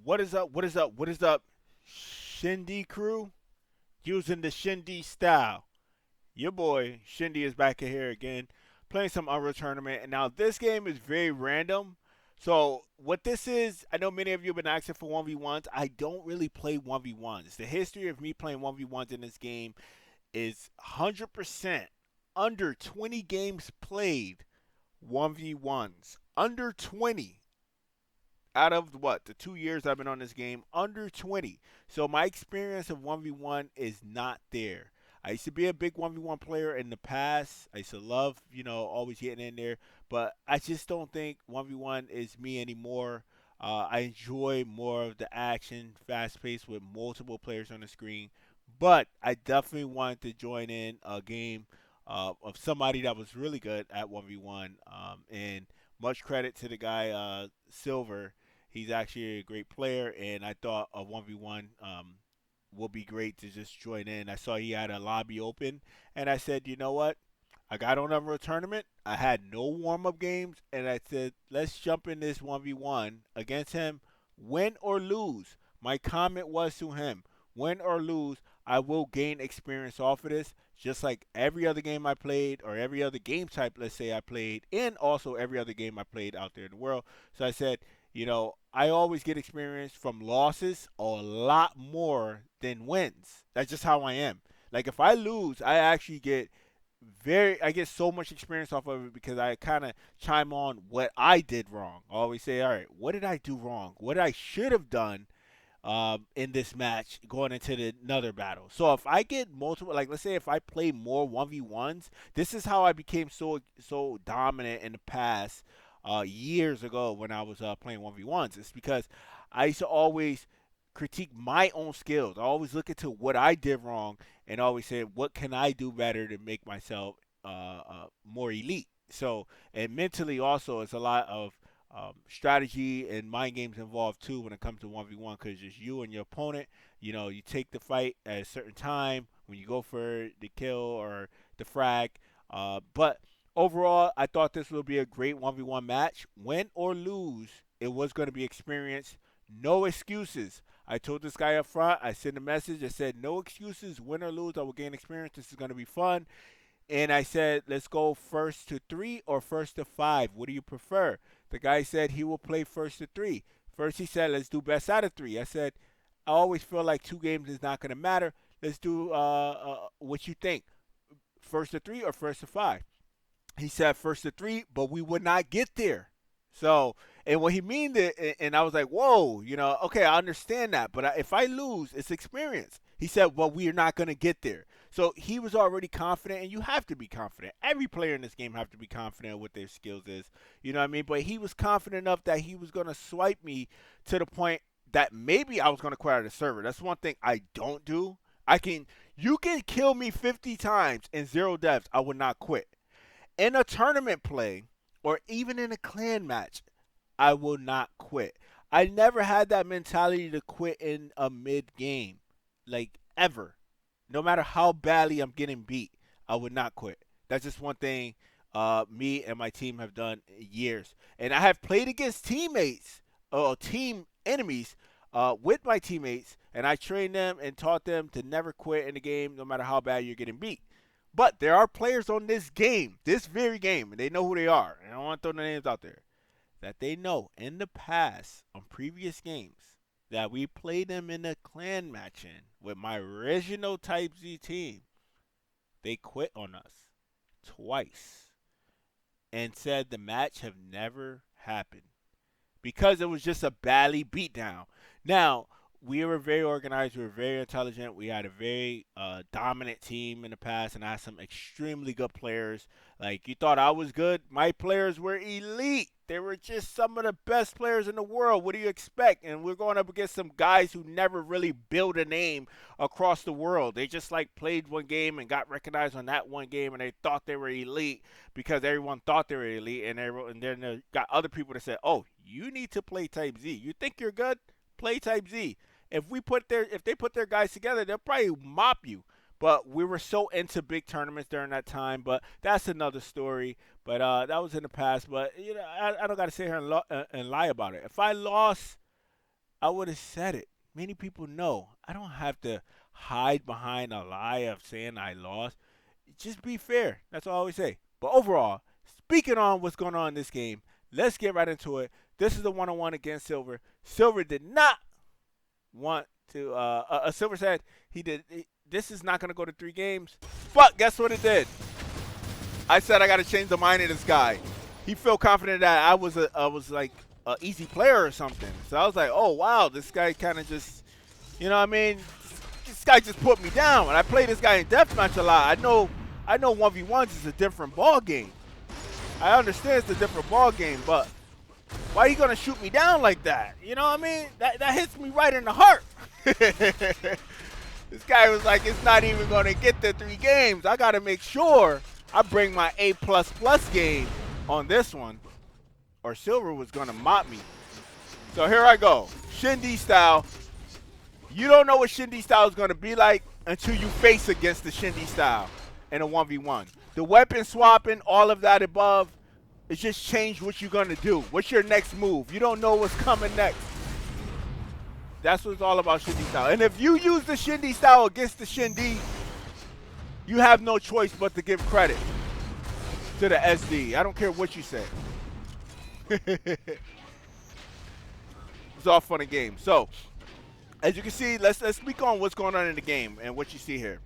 What is up? What is up? What is up? Shindy crew using the Shindy style. Your boy Shindy is back here again, playing some Unreal Tournament. And now this game is very random. So what this is, I know many of you have been asking for 1v1s. I don't really play 1v1s. The history of me playing 1v1s in this game is 100% under 20 games played 1v1s. Under 20 out of what the 2 years I've been on this game, under 20. So my experience of 1v1 is not there. I used to be a big 1v1 player in the past. I used to love, always getting in there, but I just don't think 1v1 is me anymore. I enjoy more of the action, fast paced with multiple players on the screen. But I definitely wanted to join in a game of somebody that was really good at 1v1. And much credit to the guy, Silver. He's actually a great player, and I thought a 1v1 would be great to just join in. I saw he had a lobby open, and I said, you know what? I got on over a tournament. I had no warm up games, and I said, let's jump in this 1v1 against him, win or lose. My comment was to him, win or lose, I will gain experience off of this, just like every other game I played, or every other game type, let's say I played, and also every other game I played out there in the world. So I said, I always get experience from losses a lot more than wins. That's just how I am. Like if I lose, I get so much experience off of it because I kind of chime on what I did wrong. I always say, all right, what did I do wrong? What I should have done in this match going into another battle. So if I get multiple, like let's say if I play more 1v1s, this is how I became so dominant in the past years ago when I was playing 1v1s. It's because I used to always critique my own skills. I always look into what I did wrong and always say, what can I do better to make myself more elite? So, and mentally also, it's a lot of strategy and mind games involved too when it comes to 1v1 because it's you and your opponent. You take the fight at a certain time when you go for the kill or the frag. But overall, I thought this would be a great 1v1 match. Win or lose, it was going to be experience. No excuses. I told this guy up front, I sent a message. I said, no excuses. Win or lose, I will gain experience. This is going to be fun. And I said, let's go first to three or first to five. What do you prefer? The guy said he will play first to three. First, he said, let's do best out of three. I said, I always feel like two games is not going to matter. Let's do what you think. First to three or first to five? He said first to three, but we would not get there. So, and what he mean it, and I was like, whoa, okay, I understand that, but if I lose, it's experience. He said, well, we are not going to get there. So he was already confident, and you have to be confident. Every player in this game have to be confident what their skills is. You know what I mean? But he was confident enough that he was going to swipe me to the point that maybe I was going to quit out of the server. That's one thing I don't do. You can kill me 50 times in zero deaths. I would not quit in a tournament play or even in a clan match, I will not quit. I never had that mentality to quit in a mid game, like ever. No matter how badly I'm getting beat, I would not quit. That's just one thing me and my team have done years. And I have played against teammates or team enemies with my teammates, and I trained them and taught them to never quit in the game, no matter how bad you're getting beat. But there are players on this game, this very game, and they know who they are. And I don't want to throw the names out there. That they know in the past, on previous games, that we played them in a clan match in with my original Type Z team. They quit on us twice and said the match have never happened because it was just a badly beatdown. Now, we were very organized. We were very intelligent. We had a very dominant team in the past, and I had some extremely good players. Like, you thought I was good? My players were elite. They were just some of the best players in the world. What do you expect? And we're going up against some guys who never really built a name across the world. They just like played one game and got recognized on that one game, and they thought they were elite because everyone thought they were elite, and then they got other people that said, "Oh, you need to play Type Z. You think you're good? Play Type Z." If they put their guys together, they'll probably mop you. But we were so into big tournaments during that time. But that's another story. But that was in the past. But I don't got to sit here and lie about it. If I lost, I would have said it. Many people know. I don't have to hide behind a lie of saying I lost. Just be fair. That's all I always say. But overall, speaking on what's going on in this game, let's get right into it. This is the one-on-one against Silver. Silver did not want to. Silver said this is not going to go to 3 games. But guess what it did? I said I got to change the mind of this guy. He felt confident that I was like an easy player or something. So I was like, oh wow, this guy kind of just, you know what I mean? This guy just put me down. And I play this guy in deathmatch a lot. I know 1v1s is a different ball game. I understand it's a different ball game, but why are you gonna shoot me down like that? You know what I mean? That hits me right in the heart. This guy was like, it's not even gonna get to 3 games. I gotta make sure I bring my A++ game on this one, or Silver was gonna mop me. So here I go, ShinDeon style. You don't know what ShinDeon style is gonna be like until you face against the ShinDeon style in a 1v1. The weapon swapping, all of that above, it's just change what you're gonna do. What's your next move? You don't know what's coming next. That's what it's all about, ShinDeon style. And if you use the ShinDeon style against the ShinDeon, you have no choice but to give credit to the SD. I don't care what you say. It's all fun and games. So, as you can see, let's speak on what's going on in the game and what you see here.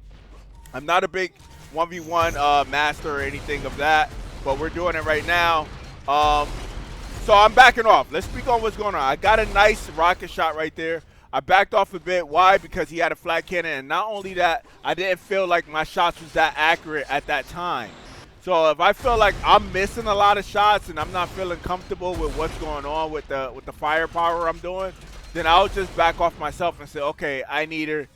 I'm not a big 1v1 master or anything of that, but we're doing it right now. So I'm backing off. Let's speak on what's going on. I got a nice rocket shot right there. I backed off a bit. Why? Because he had a flat cannon, and not only that, I didn't feel like my shots was that accurate at that time. So if I feel like I'm missing a lot of shots and I'm not feeling comfortable with what's going on with the firepower I'm doing, then I'll just back off myself and say, okay, I need to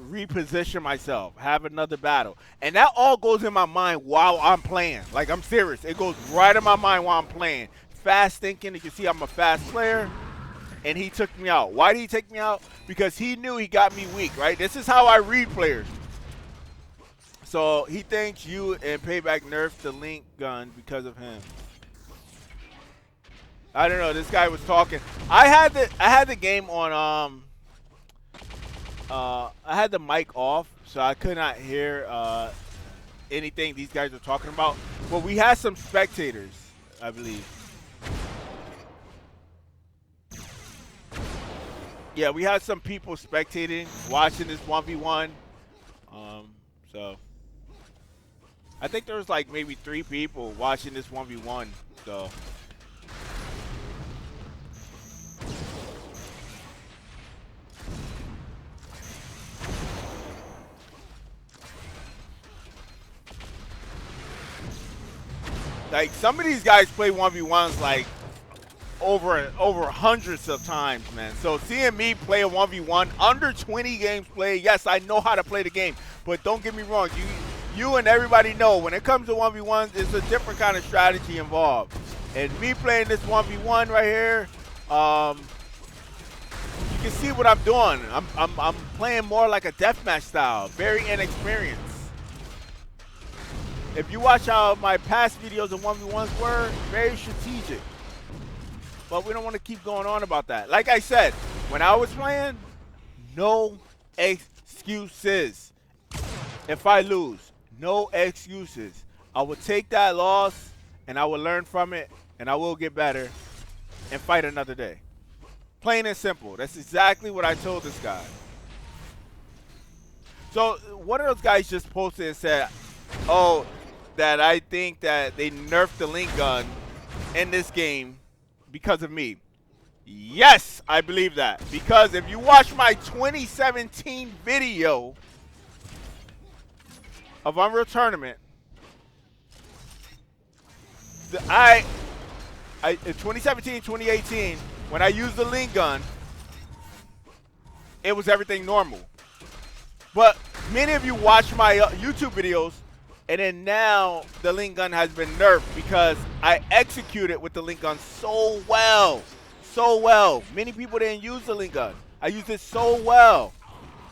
reposition myself, have another battle. And that all goes in my mind while I'm playing. Like, I'm serious. It goes right in my mind while I'm playing. Fast thinking. You can see I'm a fast player. And he took me out. Why did he take me out? Because he knew he got me weak, right? This is how I read players. So he thinks you and Payback nerfed the Link gun because of him. I don't know. This guy was talking. I had the game on I had the mic off, so I could not hear anything these guys were talking about. But we had some spectators, I believe. Yeah, we had some people spectating, watching this 1v1. So I think there was like maybe 3 people watching this 1v1. So like some of these guys play 1v1s like over hundreds of times, man. So seeing me play a 1v1 under 20 games played, yes, I know how to play the game, but don't get me wrong, you and everybody know when it comes to 1v1s, it's a different kind of strategy involved. And me playing this 1v1 right here, you can see what I'm doing. I'm playing more like a deathmatch style, very inexperienced. If you watch how my past videos of 1v1s were, very strategic. But we don't want to keep going on about that. Like I said, when I was playing, no excuses. If I lose, no excuses. I will take that loss, and I will learn from it, and I will get better and fight another day. Plain and simple. That's exactly what I told this guy. So one of those guys just posted and said, oh, that I think that they nerfed the Link gun in this game because of me. Yes, I believe that. Because if you watch my 2017 video of Unreal Tournament, in 2017, 2018, when I used the Link gun, it was everything normal. But many of you watch my YouTube videos, and then now the Link gun has been nerfed because I executed with the Link gun so well. So well. Many people didn't use the Link gun. I used it so well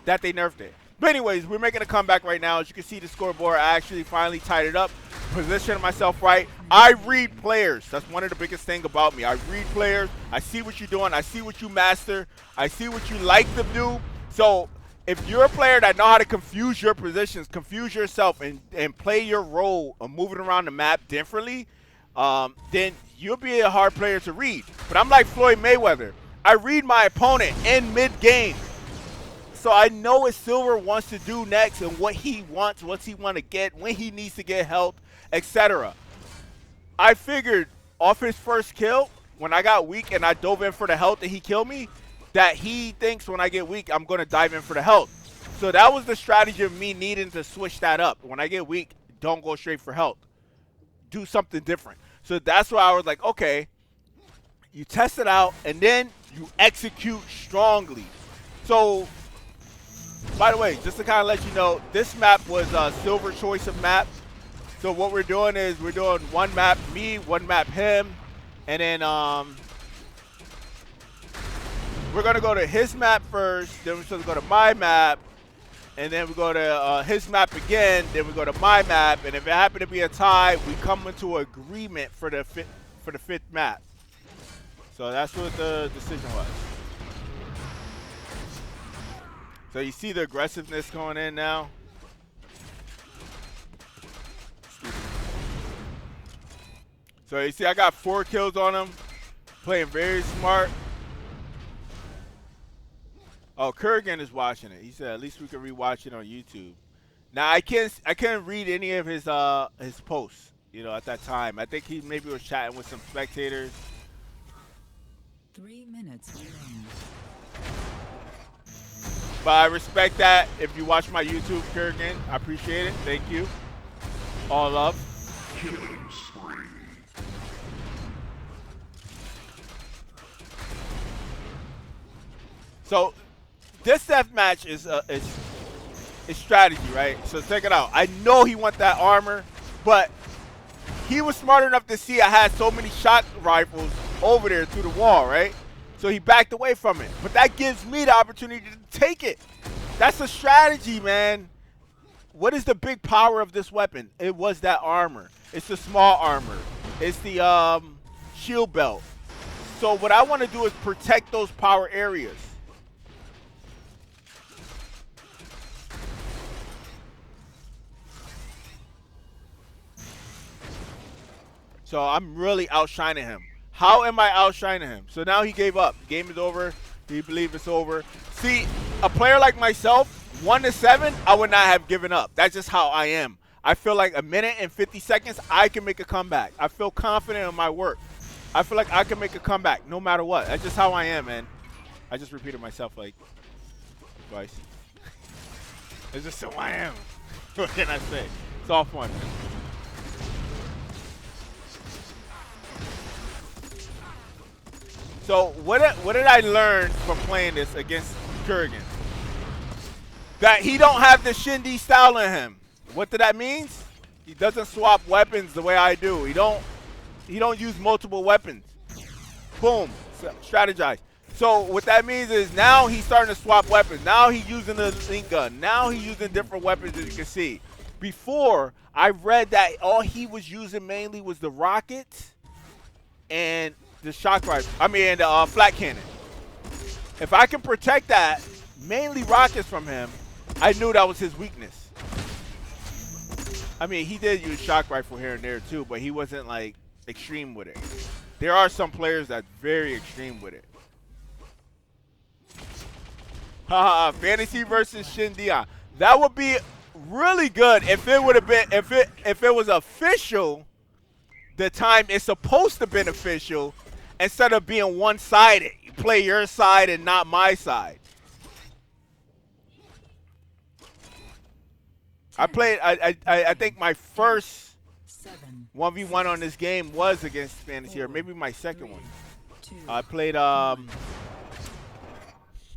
that they nerfed it. But anyways, we're making a comeback right now. As you can see the scoreboard, I actually finally tied it up, positioning myself right. I read players. That's one of the biggest things about me. I read players. I see what you're doing. I see what you master. I see what you like to do. So if you're a player that know how to confuse your positions, confuse yourself, and play your role of moving around the map differently, then you'll be a hard player to read. But I'm like Floyd Mayweather. I read my opponent in mid-game. So I know what Silver wants to do next and what he wants, what he want to get, when he needs to get help, etc. I figured off his first kill, when I got weak and I dove in for the health and he killed me, that he thinks when I get weak, I'm going to dive in for the health. So that was the strategy of me needing to switch that up. When I get weak, don't go straight for health. Do something different. So that's why I was like, okay, you test it out and then you execute strongly. So, by the way, just to kind of let you know, this map was a Silver choice of map. So what we're doing is we're doing one map me, one map him, and then we're going to go to his map first, then we're supposed to go to my map, and then we go to his map again, then we go to my map, and if it happen to be a tie, we come into agreement for the fifth map. So that's what the decision was. So you see the aggressiveness going in now. So you see I got 4 kills on him. Playing very smart. Oh, Kurgan is watching it. He said at least we can rewatch it on YouTube. Now I can't read any of his posts, you know, at that time. I think he maybe was chatting with some spectators. 3 minutes remaining. But I respect that. If you watch my YouTube, Kurgan, I appreciate it. Thank you. All love. Killing spree. So this deathmatch is strategy, right? So check it out. I know he want that armor, but he was smart enough to see I had so many shot rifles over there through the wall, right? So he backed away from it. But that gives me the opportunity to take it. That's a strategy, man. What is the big power of this weapon? It was that armor. It's the small armor. It's the shield belt. So what I want to do is protect those power areas. So I'm really outshining him. How am I outshining him? So now he gave up. Game is over. He believes it's over. See, a player like myself, 1-7, I would not have given up. That's just how I am. I feel like a minute and 50 seconds, I can make a comeback. I feel confident in my work. I feel like I can make a comeback no matter what. That's just how I am, man. I just repeated myself like twice. It's just who I am. What can I say? It's all fun, man. So what did I learn from playing this against Kurgan? That he don't have the ShinDeon style in him. What did that mean? He doesn't swap weapons the way I do. He don't use multiple weapons. Boom. Strategize. So what that means is now he's starting to swap weapons. Now he's using the link gun. Now he's using different weapons, as you can see. Before, I read that all he was using mainly was the rockets and the shock rifle. I mean, the flat cannon. If I can protect that, mainly rockets from him, I knew that was his weakness. I mean, he did use shock rifle here and there too, but he wasn't like extreme with it. There are some players that's very extreme with it. Haha, fantasy versus ShinDeon. That would be really good if it would have been if it was official. The time it's supposed to be official, instead of being one-sided. You play your side and not my side. I played. I think my first 1v1 on this game was against Fantasy, or maybe my second one. I played.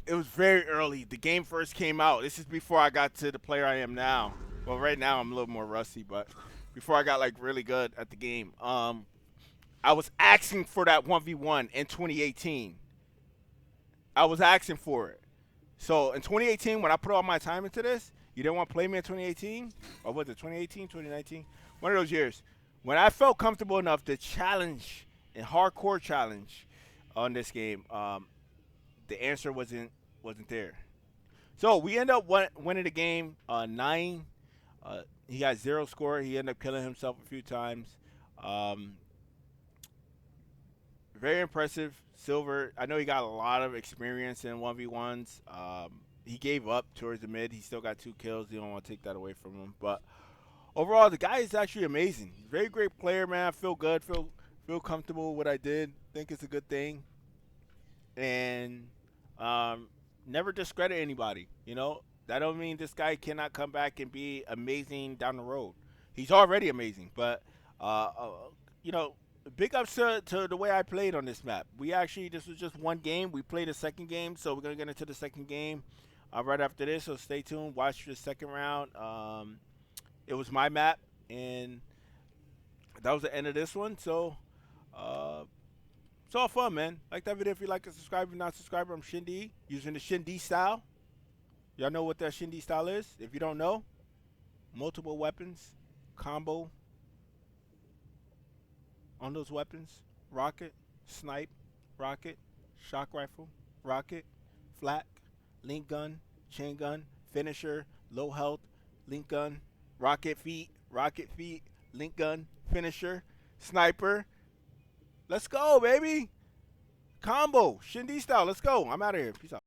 It was very early. The game first came out. This is before I got to the player I am now. Well, right now I'm a little more rusty, but before I got like really good at the game, I was asking for that 1v1 in 2018. I was asking for it. So in 2018, when I put all my time into this, you didn't want to play me in 2018, or was it 2018, 2019? One of those years when I felt comfortable enough to challenge and hardcore challenge on this game. The answer wasn't there. So we end up winning the game 9. He got 0 score. He ended up killing himself a few times. Um, Very impressive. Silver. I know he got a lot of experience in 1v1s. He gave up towards the mid. He still got 2 kills. You don't want to take that away from him. But overall, the guy is actually amazing. Very great player, man. I feel good. Feel comfortable with what I did. Think it's a good thing. And never discredit anybody. You know that don't mean this guy cannot come back and be amazing down the road. He's already amazing, but uh, uh, you know, big ups to the way I played on this map. This was just one game. We played a second game, so we're gonna get into the second game right after this. So stay tuned. Watch the second round. It was my map, and that was the end of this one. So. Uh, it's all fun, man. Like that video if you like and subscribe. If you're not subscriber, I'm Shindy using the Shindy style. Y'all know what that Shindy style is? If you don't know, multiple weapons, combo on those weapons. Rocket, snipe, rocket, shock rifle, rocket, flak, link gun, chain gun, finisher, low health, link gun, rocket feet, link gun, finisher, sniper. Let's go, baby. Combo, Shindy style. Let's go. I'm out of here. Peace out.